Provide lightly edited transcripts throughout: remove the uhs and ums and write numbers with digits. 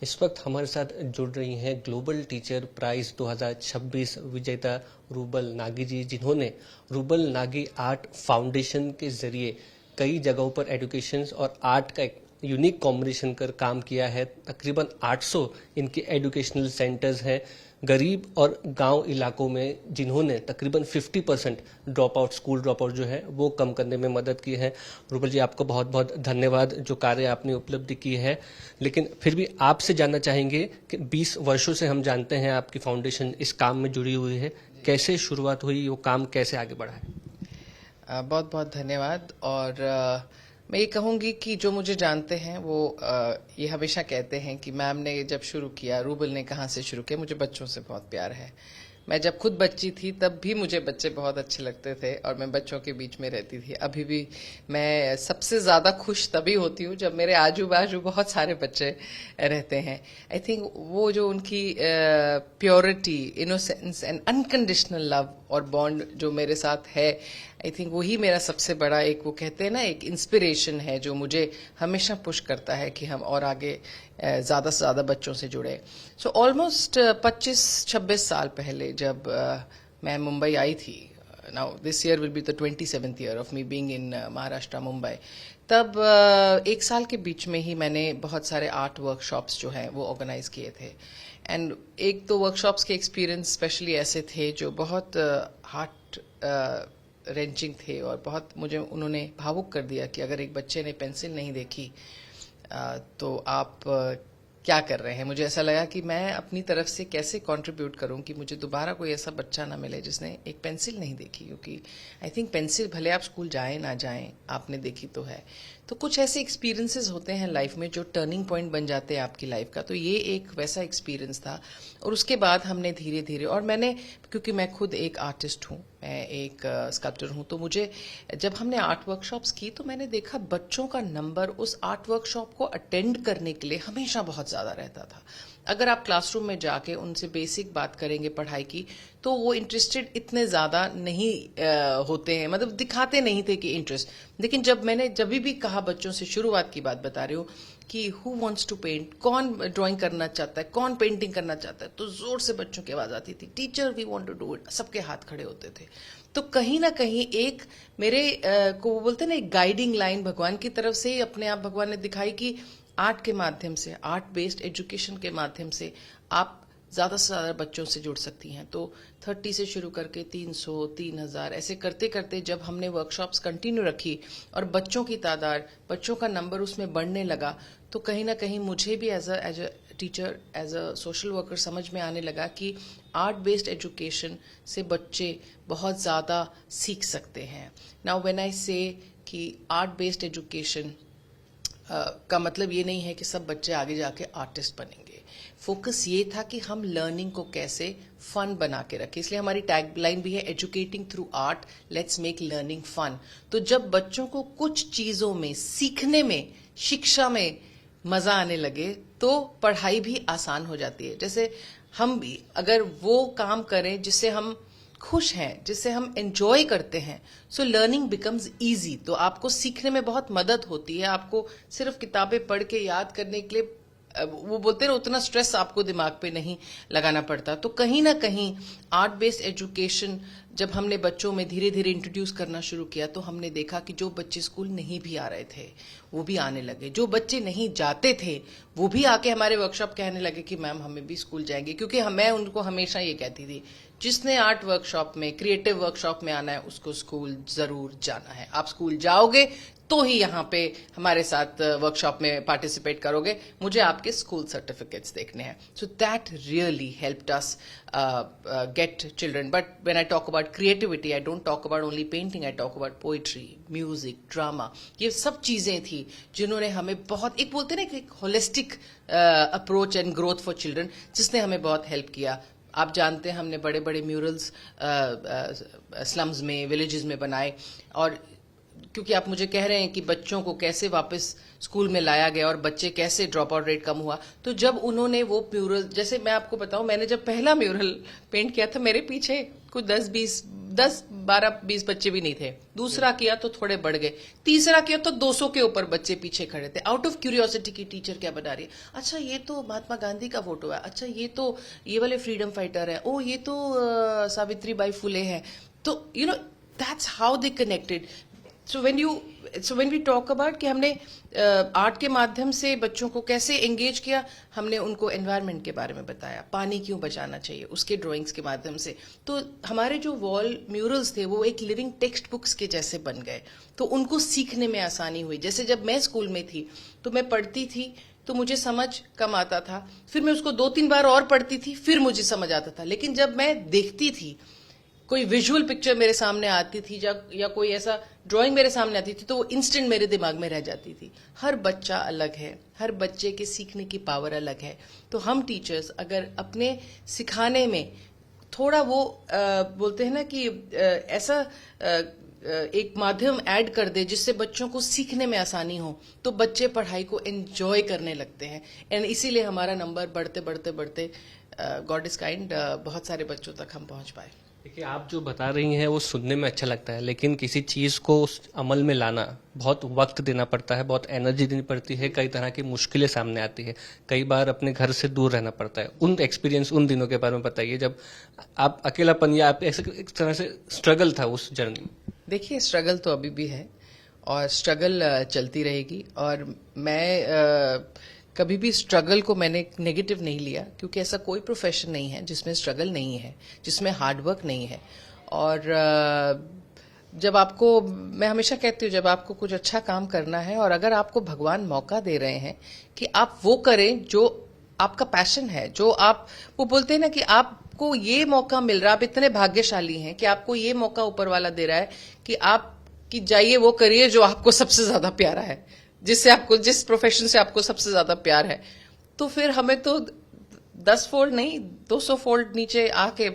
इस वक्त हमारे साथ जुड़ रही हैं ग्लोबल टीचर प्राइज 2026 विजेता रूबल नागी जी, जिन्होंने रूबल नागी आर्ट फाउंडेशन के जरिए कई जगहों पर एजुकेशन और आर्ट का एक यूनिक कॉम्बिनेशन कर काम किया है। तकरीबन 800 इनके एजुकेशनल सेंटर्स हैं गरीब और गांव इलाकों में, जिन्होंने तकरीबन 50% drop out, school drop out जो है वो कम करने में मदद की है। रूबल जी, आपको बहुत बहुत धन्यवाद जो कार्य आपने उपलब्धि की है। लेकिन फिर भी आपसे जानना चाहेंगे कि 20 वर्षों से हम जानते हैं आपकी फाउंडेशन इस काम में जुड़ी हुई है, कैसे शुरुआत हुई, वो काम कैसे आगे बढ़ा है? बहुत बहुत धन्यवाद। और मैं ये कहूंगी कि जो मुझे जानते हैं वो ये हमेशा कहते हैं कि मैम ने जब शुरू किया, रूबल ने कहाँ से शुरू किया, मुझे बच्चों से बहुत प्यार है। मैं जब खुद बच्ची थी तब भी मुझे बच्चे बहुत अच्छे लगते थे और मैं बच्चों के बीच में रहती थी। अभी भी मैं सबसे ज्यादा खुश तभी होती हूँ जब मेरे आजू बाजू बहुत सारे बच्चे रहते हैं। आई थिंक वो जो उनकी purity, innocence and unconditional love और बॉन्ड जो मेरे साथ है, आई थिंक वही मेरा सबसे बड़ा एक, वो कहते हैं ना, एक इंस्पिरेशन है जो मुझे हमेशा पुश करता है कि हम और आगे ज्यादा से ज्यादा बच्चों से जुड़े। सो ऑलमोस्ट 25-26 साल पहले जब मैं मुंबई आई थी, now this year will be the 27th year of me being in Maharashtra Mumbai, तब एक साल के बीच में ही मैंने बहुत सारे आर्ट वर्कशॉप्स जो हैं वो ऑर्गेनाइज किए थे। एंड एक तो वर्कशॉप्स के एक्सपीरियंस स्पेशली ऐसे थे जो बहुत हार्ट रेंचिंग थे और बहुत मुझे उन्होंने भावुक कर दिया कि अगर एक बच्चे ने पेंसिल नहीं देखी तो आप क्या कर रहे हैं। मुझे ऐसा लगा कि मैं अपनी तरफ से कैसे कंट्रीब्यूट करूं कि मुझे दोबारा कोई ऐसा बच्चा ना मिले जिसने एक पेंसिल नहीं देखी, क्योंकि आई थिंक पेंसिल भले आप स्कूल जाएं ना जाएं, आपने देखी तो है। तो कुछ ऐसे एक्सपीरियंसेस होते हैं लाइफ में जो टर्निंग पॉइंट बन जाते हैं आपकी लाइफ का। तो ये एक वैसा एक्सपीरियंस था। और उसके बाद हमने धीरे धीरे, और मैंने, क्योंकि मैं खुद एक आर्टिस्ट हूँ, मैं एक स्कल्पटर हूँ, तो मुझे जब हमने आर्ट वर्कशॉप्स की तो मैंने देखा बच्चों का नंबर उस आर्ट वर्कशॉप को अटेंड करने के लिए हमेशा बहुत ज्यादा रहता था। अगर आप क्लासरूम में जाके उनसे बेसिक बात करेंगे पढ़ाई की तो वो इंटरेस्टेड इतने ज्यादा नहीं होते हैं, मतलब दिखाते नहीं थे कि इंटरेस्ट। लेकिन जब मैंने भी कहा बच्चों से, शुरुआत की बात बता रही हूँ, कि हु वांट्स टू पेंट, कौन ड्राइंग करना चाहता है, कौन पेंटिंग करना चाहता है, तो जोर से बच्चों की आवाज आती थी, teacher we want to do it, सबके हाथ खड़े होते थे। तो कहीं ना कहीं एक मेरे को वो बोलते ना, एक गाइडिंग लाइन भगवान की तरफ से ही अपने आप भगवान ने दिखाई कि आर्ट के माध्यम से, आर्ट बेस्ड एजुकेशन के माध्यम से आप ज्यादा से ज्यादा बच्चों से जुड़ सकती हैं। तो 30 से शुरू करके 300, 3000 ऐसे करते करते जब हमने वर्कशॉप्स कंटिन्यू रखी और बच्चों की तादाद, बच्चों का नंबर उसमें बढ़ने लगा, तो कहीं ना कहीं मुझे भी as a teacher, as a social worker समझ में आने लगा कि आर्ट बेस्ड एजुकेशन से बच्चे बहुत ज्यादा सीख सकते हैं। नाउ व्हेन आई से कि आर्ट बेस्ड एजुकेशन का मतलब ये नहीं है कि सब बच्चे आगे जाके आर्टिस्ट बनेंगे। फोकस ये था कि हम लर्निंग को कैसे फन बना के रखें, इसलिए हमारी टैगलाइन भी है educating through art, let's make learning fun. तो जब बच्चों को कुछ चीजों में सीखने में, शिक्षा में मजा आने लगे तो पढ़ाई भी आसान हो जाती है। जैसे हम भी अगर वो काम करें जिससे हम खुश हैं, जिससे हम एंजॉय करते हैं, सो लर्निंग बिकम्स इजी। तो आपको सीखने में बहुत मदद होती है। आपको सिर्फ किताबें पढ़ के याद करने के लिए, वो बोलते हैं, उतना स्ट्रेस आपको दिमाग पे नहीं लगाना पड़ता। तो कहीं ना कहीं आर्ट बेस्ड एजुकेशन जब हमने बच्चों में धीरे धीरे इंट्रोड्यूस करना शुरू किया तो हमने देखा कि जो बच्चे स्कूल नहीं भी आ रहे थे वो भी आने लगे, जो बच्चे नहीं जाते थे वो भी आके हमारे वर्कशॉप कहने लगे कि मैम हमें भी स्कूल जाएंगे। क्योंकि मैं उनको हमेशा ये कहती थी, जिसने आर्ट वर्कशॉप में, क्रिएटिव वर्कशॉप में आना है उसको स्कूल जरूर जाना है। आप स्कूल जाओगे तो ही यहाँ पे हमारे साथ वर्कशॉप में पार्टिसिपेट करोगे। मुझे आपके स्कूल सर्टिफिकेट्स देखने हैं। So that really helped us gate children. But when I talk about creativity, I don't talk about only painting, I talk about poetry, music, drama. ये सब चीजें थी जिन्होंने हमें बहुत, एक बोलते ना, एक holistic approach and growth for children, जिसने हमें बहुत हेल्प किया। आप जानते हैं हमने बड़े बड़े म्यूरल्स स्लम्स में, विलेजेस में बनाए, और क्योंकि आप मुझे कह रहे हैं कि बच्चों को कैसे वापस स्कूल में लाया गया और बच्चे कैसे ड्रॉप आउट रेट कम हुआ, तो जब उन्होंने वो म्यूरल, जैसे मैं आपको बताऊं, मैंने जब पहला म्यूरल पेंट किया था मेरे पीछे कुछ 10-12-20 बच्चे भी नहीं थे। दूसरा किया तो थोड़े बढ़ गए, तीसरा किया तो 200 के ऊपर बच्चे पीछे खड़े थे। आउट ऑफ क्यूरियोसिटी की टीचर क्या बना रही है, अच्छा ये तो महात्मा गांधी का फोटो है, अच्छा ये वाले फ्रीडम फाइटर है, ओ ये तो सावित्री बाई फुले है। तो you know that's how they connected. So when we talk about कि हमने आर्ट के माध्यम से बच्चों को कैसे एंगेज किया, हमने उनको एनवायरनमेंट के बारे में बताया, पानी क्यों बचाना चाहिए, उसके ड्राइंग्स के माध्यम से। तो हमारे जो वॉल म्यूरल्स थे वो एक लिविंग टेक्स्ट बुक्स के जैसे बन गए, तो उनको सीखने में आसानी हुई। जैसे जब मैं स्कूल में थी तो मैं पढ़ती थी तो मुझे समझ कम आता था, फिर मैं उसको 2-3 बार और पढ़ती थी, फिर मुझे समझ आता था। लेकिन जब मैं देखती थी, कोई विजुअल पिक्चर मेरे सामने आती थी या कोई ऐसा ड्राइंग मेरे सामने आती थी, तो वो इंस्टेंट मेरे दिमाग में रह जाती थी। हर बच्चा अलग है, हर बच्चे के सीखने की पावर अलग है। तो हम टीचर्स अगर अपने सिखाने में थोड़ा वो बोलते हैं ना कि ऐसा एक माध्यम ऐड कर दे जिससे बच्चों को सीखने में आसानी हो, तो बच्चे पढ़ाई को एंजॉय करने लगते हैं। एंड इसीलिए हमारा नंबर बढ़ते बढ़ते बढ़ते गॉड इज काइंड बहुत सारे बच्चों तक हम पहुंच पाए। देखिए, आप जो बता रही हैं वो सुनने में अच्छा लगता है, लेकिन किसी चीज को उस अमल में लाना बहुत वक्त देना पड़ता है, बहुत एनर्जी देनी पड़ती है, कई तरह की मुश्किलें सामने आती है, कई बार अपने घर से दूर रहना पड़ता है। उन एक्सपीरियंस, उन दिनों के बारे में बताइए जब आप अकेलापन या आप ऐसे एक तरह से स्ट्रगल था उस जर्नी में। देखिए, स्ट्रगल तो अभी भी है और स्ट्रगल चलती रहेगी। और मैं कभी भी स्ट्रगल को मैंने नेगेटिव नहीं लिया, क्योंकि ऐसा कोई प्रोफेशन नहीं है जिसमें स्ट्रगल नहीं है, जिसमें हार्डवर्क नहीं है। और जब आपको, मैं हमेशा कहती हूँ, जब आपको कुछ अच्छा काम करना है और अगर आपको भगवान मौका दे रहे हैं कि आप वो करें जो आपका पैशन है, जो आप, वो बोलते हैं ना कि आपको ये मौका मिल रहा है, आप इतने भाग्यशाली हैं कि आपको ये मौका ऊपर वाला दे रहा है कि आप कि जाइए वो करिए जो आपको सबसे ज्यादा प्यारा है, जिससे आपको, जिस प्रोफेशन से आपको सबसे ज्यादा प्यार है। तो फिर हमें तो 10 फोल्ड नहीं 200 फोल्ड नीचे आके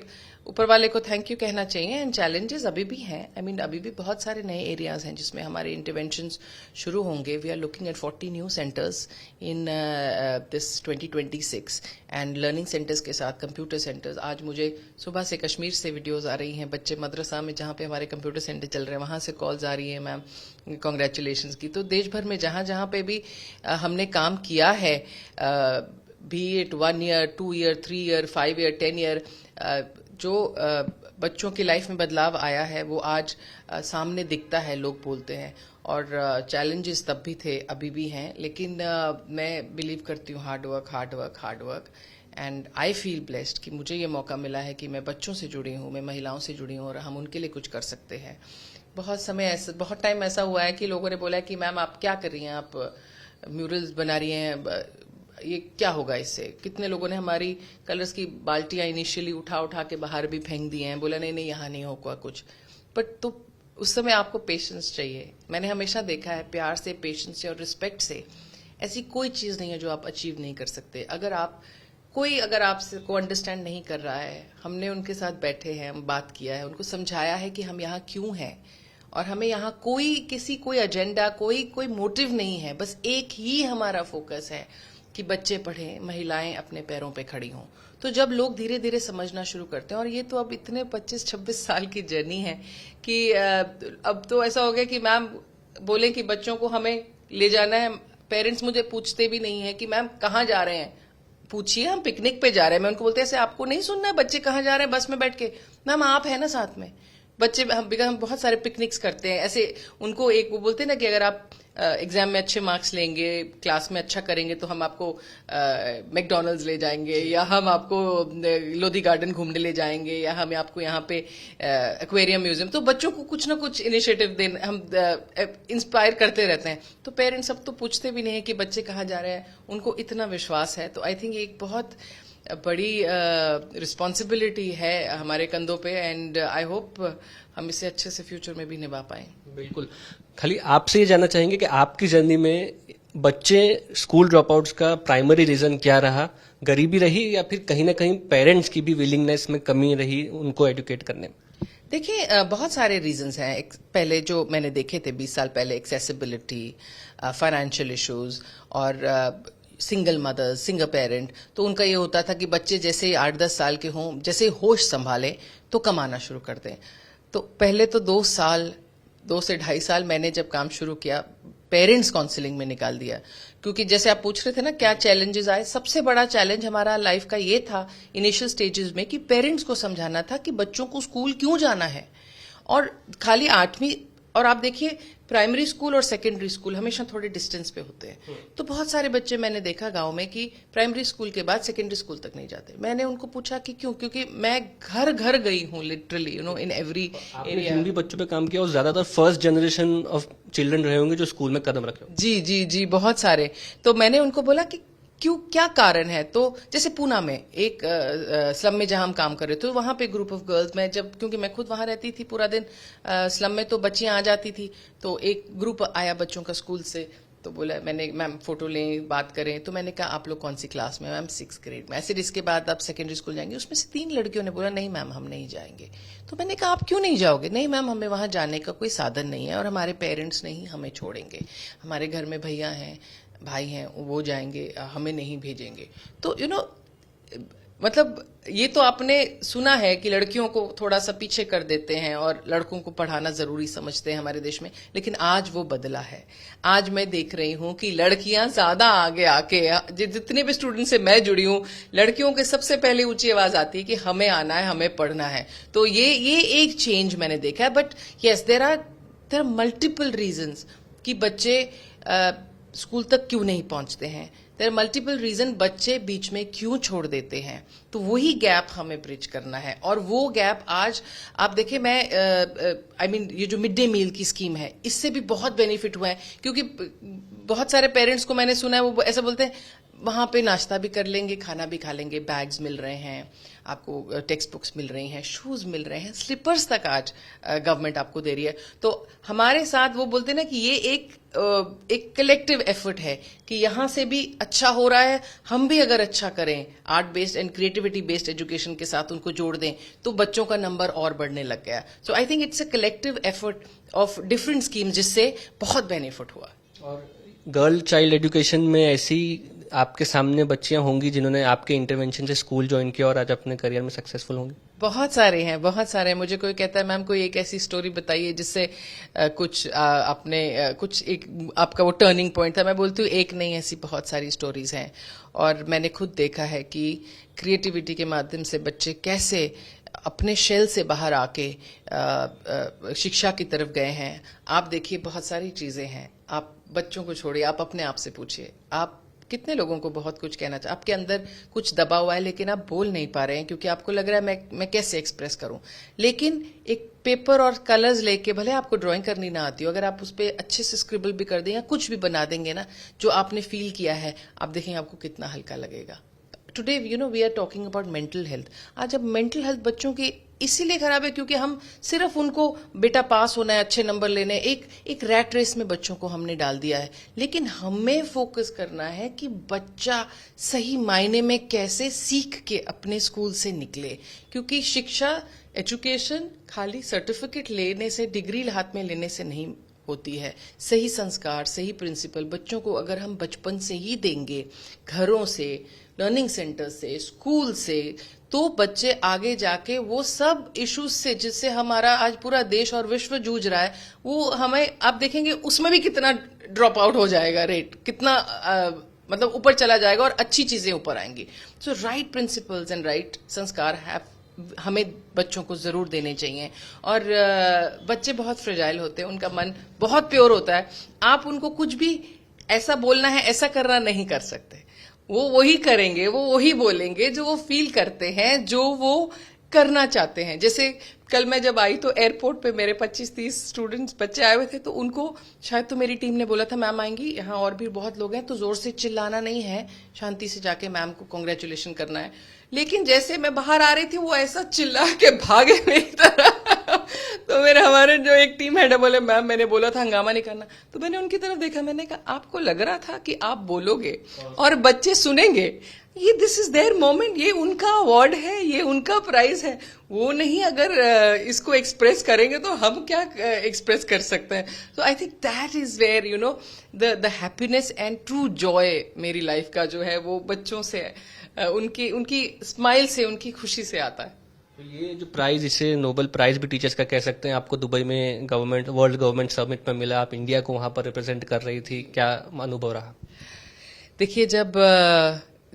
ऊपर वाले को थैंक यू कहना चाहिए। एंड चैलेंजेस अभी भी हैं, आई मीन अभी भी बहुत सारे नए एरियाज हैं जिसमें हमारे इंटरवेंशंस शुरू होंगे। We are looking at 40 new centres in this 2026 and learning centres के साथ कंप्यूटर सेंटर्स। आज मुझे सुबह से कश्मीर से वीडियोस आ रही हैं, बच्चे मदरसा में जहां पे हमारे कंप्यूटर सेंटर चल रहे हैं वहां से कॉल्स आ रही हैं, मैम कॉन्ग्रेचुलेशंस की। तो देश भर में जहां जहां पे भी हमने काम किया है, B it 1 year 2 year 3 year 5 year 10 year, जो बच्चों की लाइफ में बदलाव आया है वो आज सामने दिखता है, लोग बोलते हैं। और चैलेंजेस तब भी थे, अभी भी हैं, लेकिन मैं बिलीव करती हूँ hard work hard work hard work. And I feel blessed कि मुझे ये मौका मिला है कि मैं बच्चों से जुड़ी हूँ, मैं महिलाओं से जुड़ी हूँ और हम उनके लिए कुछ कर सकते हैं। बहुत टाइम ऐसा हुआ है कि लोगों ने बोला है कि मैम आप क्या कर रही हैं, आप म्यूरल्स बना रही हैं, ये क्या होगा इससे। कितने लोगों ने हमारी कलर्स की बाल्टियां इनिशियली उठा उठा के बाहर भी फेंक दी हैं, बोला नहीं नहीं यहाँ नहीं होगा कुछ। बट तो उस समय आपको पेशेंस चाहिए। मैंने हमेशा देखा है, प्यार से, पेशेंस से और रिस्पेक्ट से ऐसी कोई चीज नहीं है जो आप अचीव नहीं कर सकते। अगर आपसे को अंडरस्टैंड नहीं कर रहा है, हमने उनके साथ बैठे हैं, हम बात किया है, उनको समझाया है कि हम यहाँ क्यों हैं और हमें यहाँ कोई एजेंडा, कोई मोटिव नहीं है, बस एक ही हमारा फोकस है कि बच्चे पढ़ें, महिलाएं अपने पैरों पे खड़ी हों। तो जब लोग धीरे धीरे समझना शुरू करते हैं, और ये तो अब इतने 25-26 साल की जर्नी है कि अब तो ऐसा हो गया कि मैम बोले कि बच्चों को हमें ले जाना है, पेरेंट्स मुझे पूछते भी नहीं है कि मैम कहाँ जा रहे हैं, पूछिए हम पिकनिक पे जा रहे हैं। मैं उनको बोलते हैं ऐसे आपको नहीं सुनना है बच्चे कहाँ जा रहे हैं, बस में बैठ के। मैम आप है ना साथ में बच्चे, हम बहुत सारे पिकनिक्स करते हैं ऐसे। उनको एक वो बोलते हैं ना कि अगर आप एग्जाम में अच्छे मार्क्स लेंगे, क्लास में अच्छा करेंगे, तो हम आपको मैकडॉनल्ड्स ले जाएंगे, या हम आपको लोधी गार्डन घूमने ले जाएंगे, या हम आपको यहाँ पे एक्वेरियम म्यूजियम। तो बच्चों को कुछ ना कुछ इनिशिएटिव देने हम इंस्पायर करते रहते हैं। तो पेरेंट्स अब तो पूछते भी नहीं है कि बच्चे कहाँ जा रहे हैं, उनको इतना विश्वास है। तो आई थिंक एक बहुत बड़ी रिस्पॉन्सिबिलिटी है हमारे कंधों पे, एंड आई होप हम इसे अच्छे से फ्यूचर में भी निभा पाएं। बिल्कुल। खाली आपसे ये जानना चाहेंगे कि आपकी जर्नी में बच्चे स्कूल ड्रॉप आउट्स का प्राइमरी रीजन क्या रहा, गरीबी रही या फिर कहीं ना कहीं पेरेंट्स की भी विलिंगनेस में कमी रही उनको एडुकेट करने में? देखिए बहुत सारे रीजंस हैं। पहले जो मैंने देखे थे 20 साल पहले, एक्सेसिबिलिटी, फाइनेंशियल इश्यूज और सिंगल मदर्स, सिंगल पेरेंट, तो उनका ये होता था कि बच्चे जैसे 8-10 साल के हों, जैसे होश संभालें तो कमाना शुरू कर दें। तो पहले तो 2 से 2.5 साल मैंने जब काम शुरू किया पेरेंट्स काउंसलिंग में निकाल दिया, क्योंकि जैसे आप पूछ रहे थे ना क्या चैलेंजेस आए, सबसे बड़ा चैलेंज हमारा लाइफ का ये था इनिशियल स्टेजेस में कि पेरेंट्स को समझाना था कि बच्चों को स्कूल क्यों जाना है। और खाली 8वीं, और आप देखिए प्राइमरी स्कूल और सेकेंडरी स्कूल हमेशा थोड़े डिस्टेंस पे होते हैं, तो बहुत सारे बच्चे मैंने देखा गांव में कि प्राइमरी स्कूल के बाद सेकेंडरी स्कूल तक नहीं जाते। मैंने उनको पूछा कि क्यों, क्योंकि मैं घर घर गई हूँ लिटरली, इन एवरी आपने एरिया। जिन भी बच्चों पे काम किया और ज्यादातर फर्स्ट जनरेशन ऑफ चिल्ड्रन रहे होंगे जो स्कूल में कदम रखे होंगे। जी जी जी, बहुत सारे। तो मैंने उनको बोला कि क्यों, क्या कारण है। तो जैसे पूना में एक स्लम में जहां हम काम कर रहे थे, तो वहां पे ग्रुप ऑफ गर्ल्स, मैं जब, क्योंकि मैं खुद वहां रहती थी पूरा दिन स्लम में, तो बच्चियां आ जाती थी, तो एक ग्रुप आया बच्चों का स्कूल से, तो बोला मैंने मैम फोटो लें, बात करें, तो मैंने कहा आप लोग कौन सी क्लास में? मैम 6th ग्रेड में। ऐसे इसके बाद आप सेकेंडरी स्कूल जाएंगे? उसमें से 3 लड़कियों ने बोला नहीं मैम हम नहीं जाएंगे। तो मैंने कहा आप क्यों नहीं जाओगे? नहीं मैम हमें वहां जाने का कोई साधन नहीं है और हमारे पेरेंट्स नहीं हमें छोड़ेंगे, हमारे घर में भैया हैं, भाई हैं, वो जाएंगे, हमें नहीं भेजेंगे। तो मतलब ये तो आपने सुना है कि लड़कियों को थोड़ा सा पीछे कर देते हैं और लड़कों को पढ़ाना जरूरी समझते हैं हमारे देश में, लेकिन आज वो बदला है। आज मैं देख रही हूं कि लड़कियां ज्यादा आगे आके, जितने भी स्टूडेंट से मैं जुड़ी हूं, लड़कियों के सबसे पहले ऊंची आवाज आती है कि हमें आना है, हमें पढ़ना है। तो ये एक चेंज मैंने देखा है। But yes, there are multiple reasons कि बच्चे स्कूल तक क्यों नहीं पहुंचते हैं। देयर मल्टीपल रीजन, बच्चे बीच में क्यों छोड़ देते हैं। तो वही गैप हमें ब्रिज करना है, और वो गैप आज आप देखिए, मैं ये जो मिड डे मील की स्कीम है, इससे भी बहुत बेनिफिट हुआ है, क्योंकि बहुत सारे पेरेंट्स को मैंने सुना है वो ऐसा बोलते हैं वहां पे नाश्ता भी कर लेंगे, खाना भी खा लेंगे, बैग्स मिल रहे हैं आपको, टेक्स्ट बुक्स मिल रही हैं, शूज मिल रहे हैं, स्लीपर्स तक आज गवर्नमेंट आपको दे रही है। तो हमारे साथ वो बोलते हैं ना कि ये एक कलेक्टिव एफर्ट है कि यहां से भी अच्छा हो रहा है, हम भी अगर अच्छा करें, art based and creativity based education के साथ उनको जोड़ दें, तो बच्चों का नंबर और बढ़ने लग गया। So I think it's a collective effort of different scheme, जिससे बहुत बेनिफिट हुआ। और गर्ल चाइल्ड एजुकेशन में ऐसी आपके सामने बच्चियां होंगी जिन्होंने आपके इंटरवेंशन से स्कूल ज्वाइन किया और आज अपने करियर में सक्सेसफुल होंगी? बहुत सारे हैं, बहुत सारे हैं। मुझे कोई कहता है मैम कोई एक ऐसी स्टोरी बताइए जिससे कुछ आपने कुछ एक आपका वो टर्निंग पॉइंट था। मैं बोलती हूँ एक नहीं, ऐसी बहुत सारी स्टोरीज हैं, और मैंने खुद देखा है कि क्रिएटिविटी के माध्यम से बच्चे कैसे अपने शेल से बाहर आके शिक्षा की तरफ गए हैं। आप देखिए बहुत सारी चीजें हैं, आप बच्चों को छोड़िए, आप अपने आप से पूछिए, आप कितने लोगों को बहुत कुछ कहना चाहिए, आपके अंदर कुछ दबा हुआ है लेकिन आप बोल नहीं पा रहे हैं क्योंकि आपको लग रहा है मैं कैसे एक्सप्रेस करूं। लेकिन एक पेपर और कलर्स लेके, भले आपको ड्राइंग करनी ना आती हो, अगर आप उस पर अच्छे से स्क्रिबल भी कर दें या कुछ भी बना देंगे ना, जो आपने फील किया है, आप देखेंगे आपको कितना हल्का लगेगा। Today we are talking about mental health. आज अब मेंटल हेल्थ बच्चों की इसीलिए खराब है क्योंकि हम सिर्फ उनको बेटा पास होना है, अच्छे नंबर लेने, एक रैट रेस में बच्चों को हमने डाल दिया है। लेकिन हमें फोकस करना है कि बच्चा सही मायने में कैसे सीख के अपने स्कूल से निकले, क्योंकि शिक्षा, एजुकेशन खाली सर्टिफिकेट लेने से, डिग्री हाथ में लेने से नहीं होती है। सही संस्कार, सही प्रिंसिपल बच्चों को अगर हम बचपन से ही देंगे, घरों से, लर्निंग सेंटर से, स्कूल से, तो बच्चे आगे जाके वो सब इश्यूज से जिससे हमारा आज पूरा देश और विश्व जूझ रहा है, वो हमें आप देखेंगे उसमें भी कितना ड्रॉप आउट हो जाएगा रेट, कितना मतलब ऊपर चला जाएगा और अच्छी चीजें ऊपर आएंगी। सो राइट प्रिंसिपल्स एंड राइट संस्कार हमें बच्चों को जरूर देने चाहिए। और बच्चे बहुत फ्रेजाइल होते हैं, उनका मन बहुत प्योर होता है। आप उनको कुछ भी ऐसा बोलना है, ऐसा करना नहीं कर सकते। वो वही करेंगे, वो वही बोलेंगे जो वो फील करते हैं, जो वो करना चाहते हैं। जैसे कल मैं जब आई तो एयरपोर्ट पे मेरे 25-30 स्टूडेंट्स बच्चे आए हुए थे, तो उनको शायद तो मेरी टीम ने बोला था मैम आएंगी, यहाँ और भी बहुत लोग हैं, तो जोर से चिल्लाना नहीं है, शांति से जाके मैम को कांग्रेचुलेशन करना है। लेकिन जैसे मैं बाहर आ रही थी वो ऐसा चिल्ला के भागे मेरी तरह। तो मेरे हमारे जो एक टीम हेड है बोले मैम मैंने बोला था हंगामा नहीं करना। तो मैंने उनकी तरफ देखा, मैंने कहा आपको लग रहा था कि आप बोलोगे और बच्चे सुनेंगे, ये दिस इज देयर मोमेंट, ये उनका अवार्ड है, ये उनका प्राइज है। वो नहीं अगर इसको एक्सप्रेस करेंगे तो हम क्या एक्सप्रेस कर सकते हैं। So I think that is where you know the happiness and true joy मेरी लाइफ का जो है वो बच्चों से उनकी उनकी स्माइल से, उनकी खुशी से आता है। तो ये जो प्राइज, इसे नोबेल प्राइज भी टीचर्स का कह सकते हैं, आपको दुबई में वर्ल्ड गवर्नमेंट समिट में मिला, आप इंडिया को वहां पर रिप्रेजेंट कर रही थी, क्या अनुभव रहा? देखिए, जब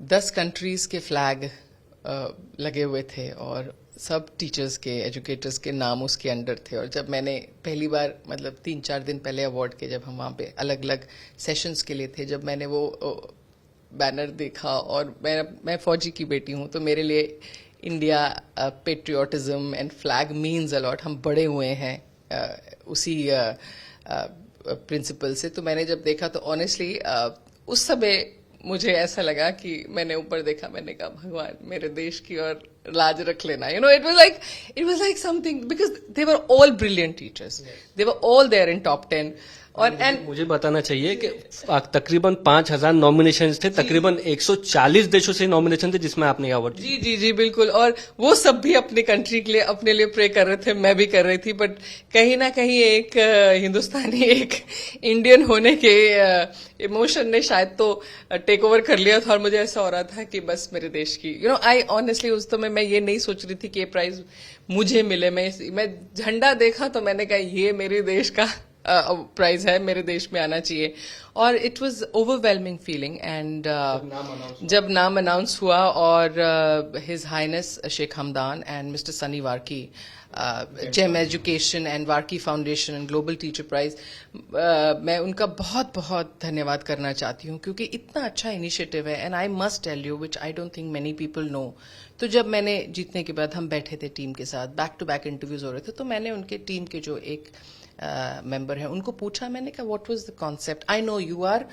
10 कंट्रीज के फ्लैग लगे हुए थे और सब टीचर्स के, एजुकेटर्स के नाम उसके अंडर थे, और जब मैंने पहली बार मतलब 3-4 दिन पहले अवार्ड के, जब हम वहाँ पे अलग अलग सेशंस के लिए थे, जब मैंने वो बैनर देखा, और मैं फौजी की बेटी हूँ तो मेरे लिए India patriotism and flag means a lot. हम बड़े हुए हैं उसी प्रिंसिपल से। तो मैंने जब देखा तो ऑनेस्टली उस समय मुझे ऐसा लगा कि मैंने ऊपर देखा, मैंने कहा भगवान मेरे देश की और लाज रख लेना। You know, it was like something, because they were all brilliant teachers, they were all there in top 10। और मुझे बताना चाहिए कि तकरीबन 5,000 नॉमिनेशन थे, तकरीबन 140 देशों से नॉमिनेशन थे जिसमें आपने अवार्ड। जी जी जी बिल्कुल। और वो सब भी अपने कंट्री के लिए, अपने लिए प्रे कर रहे थे, मैं भी कर रही थी। बट कहीं ना कहीं एक हिंदुस्तानी, एक इंडियन होने के इमोशन ने शायद तो टेक ओवर कर लिया था, और मुझे ऐसा हो रहा था कि बस मेरे देश की, यू नो, आई ऑनेस्टली उस समय मैं ये नहीं सोच रही थी कि ये प्राइज मुझे मिले। मैं झंडा देखा तो मैंने कहा ये मेरे देश का प्राइज है, मेरे देश में आना चाहिए। और it was overwhelming feeling. And जब नाम अनाउंस हुआ, और his highness Sheikh Hamdan and mister Sunny Varkey, GEMS education and Varkey foundation and global teacher prize, मैं उनका बहुत बहुत धन्यवाद करना चाहती हूँ, क्योंकि इतना अच्छा इनिशिएटिव है। And I must tell you, which I don't think many people know. तो जब मैंने जीतने के बाद हम बैठे थे टीम के साथ, बैक टू बैक इंटरव्यूज हो रहे थे, तो मैंने उनके टीम के जो एक मेंबर है उनको पूछा, मैंने कहा what was the concept. I know you are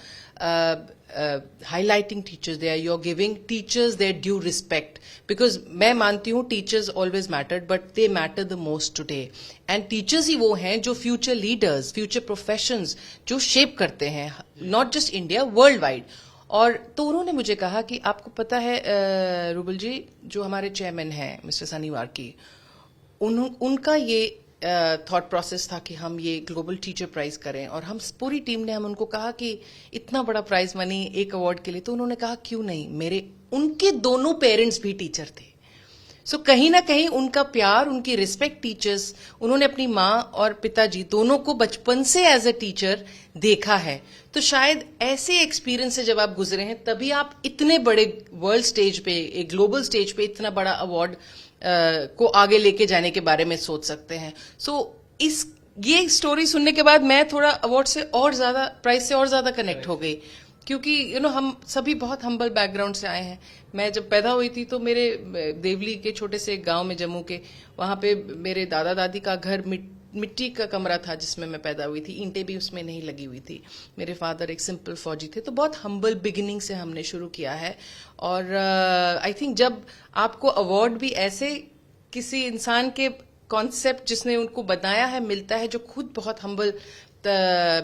highlighting teachers there, you are giving teachers their due respect, because मैं मानती हूँ teachers always mattered, but they matter the most today. And teachers ही वो हैं जो फ्यूचर लीडर्स, फ्यूचर प्रोफेशंस जो shape करते हैं, not just India, worldwide. और तो उन्होंने मुझे कहा कि आपको पता है रूबल जी, जो हमारे चेयरमैन हैं मिस्टर सनी वार्की, उनका ये थॉट प्रोसेस था कि हम ये ग्लोबल टीचर प्राइज करें। और हम पूरी टीम ने, हम उनको कहा कि इतना बड़ा प्राइज मनी एक अवार्ड के लिए, तो उन्होंने कहा क्यों नहीं, उनके दोनों पेरेंट्स भी टीचर थे। सो कहीं ना कहीं उनका प्यार, उनकी रिस्पेक्ट टीचर्स, उन्होंने अपनी माँ और पिताजी दोनों को बचपन से एज अ टीचर देखा है। तो शायद ऐसे एक्सपीरियंस से जब आप गुजरे हैं, तभी आप इतने बड़े वर्ल्ड स्टेज पे, एक ग्लोबल स्टेज पे इतना बड़ा अवार्ड को आगे लेके जाने के बारे में सोच सकते हैं। सो ये स्टोरी सुनने के बाद मैं थोड़ा अवार्ड से और ज्यादा, प्राइज से और ज्यादा कनेक्ट हो गई, क्योंकि यू नो हम सभी बहुत हम्बल बैकग्राउंड से आए हैं। मैं जब पैदा हुई थी तो मेरे देवली के छोटे से गांव में, जम्मू के, वहां पे मेरे दादा दादी का घर मिट्टी का कमरा था जिसमें मैं पैदा हुई थी, ईंटें भी उसमें नहीं लगी हुई थी। मेरे फादर एक सिंपल फौजी थे। तो बहुत हम्बल बिगिनिंग से हमने शुरू किया है। और आई थिंक जब आपको अवार्ड भी ऐसे किसी इंसान के कॉन्सेप्ट जिसने उनको बनाया है मिलता है, जो खुद बहुत हम्बल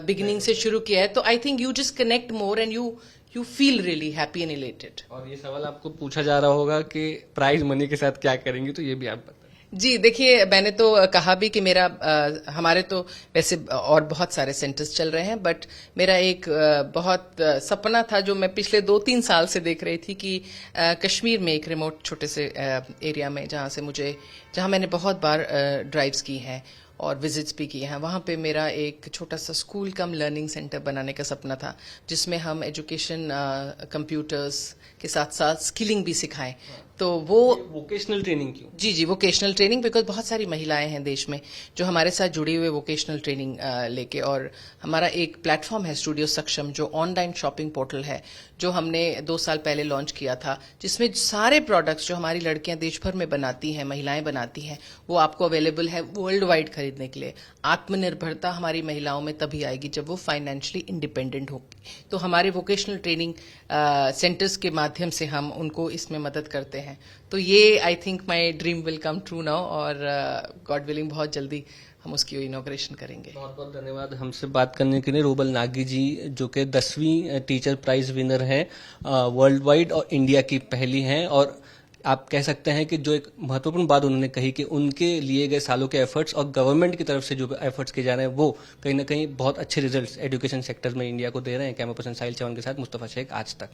बिगिनिंग से शुरू किया है, तो I think you just connect more and you feel really happy and elated. और ये सवाल आपको पूछा जा रहा होगा कि प्राइज मनी के साथ क्या करेंगे, तो ये भी आप बताएं। जी देखिए, मैंने तो कहा भी कि मेरा हमारे तो वैसे और बहुत सारे सेंटर्स चल रहे हैं, बट मेरा एक बहुत सपना था जो मैं पिछले 2-3 साल से देख रही थी कि कश्मीर में एक रिमोट छोटे से एरिया में, जहां मैंने बहुत बार ड्राइव्स की हैं और विजिट्स भी किए हैं, वहाँ पे मेरा एक छोटा सा स्कूल कम लर्निंग सेंटर बनाने का सपना था, जिसमें हम एजुकेशन, कंप्यूटर्स के साथ साथ स्किलिंग भी सिखाएं। तो वो वोकेशनल ट्रेनिंग क्यों? जी वोकेशनल ट्रेनिंग, बिकॉज बहुत सारी महिलाएं हैं देश में जो हमारे साथ जुड़ी हुए वोकेशनल ट्रेनिंग लेके। और हमारा एक प्लेटफॉर्म है स्टूडियो सक्षम, जो ऑनलाइन शॉपिंग पोर्टल है, जो हमने 2 साल पहले लॉन्च किया था, जिसमें सारे प्रोडक्ट्स जो हमारी लड़कियां देश भर में बनाती हैं, महिलाएं बनाती हैं, वो आपको अवेलेबल है वर्ल्ड वाइड खरीदने के लिए। आत्मनिर्भरता हमारी महिलाओं में तभी आएगी जब वो फाइनेंशियली इंडिपेंडेंट होगी। तो हमारे वोकेशनल ट्रेनिंग सेंटर्स के माध्यम से हम उनको इसमें मदद करते हैं। तो ये I think my dream will come true now, और गॉड विलिंग बहुत जल्दी हम उसकी इनॉग्रेशन करेंगे। बहुत बहुत धन्यवाद हमसे बात करने के लिए। रूबल नागी जी जो कि 10वीं टीचर प्राइज विनर हैं, वर्ल्ड वाइड और इंडिया की पहली हैं, और आप कह सकते हैं कि जो एक महत्वपूर्ण बात उन्होंने कही कि उनके लिए गए सालों के एफर्ट्स और गवर्नमेंट की तरफ से जो एफर्ट्स किए जा रहे हैं वो कहीं ना कहीं बहुत अच्छे रिजल्ट्स एजुकेशन सेक्टर में इंडिया को दे रहे हैं। कैमरा पर्सन साहिल चौहान के साथ मुस्तफा शेख, आज तक।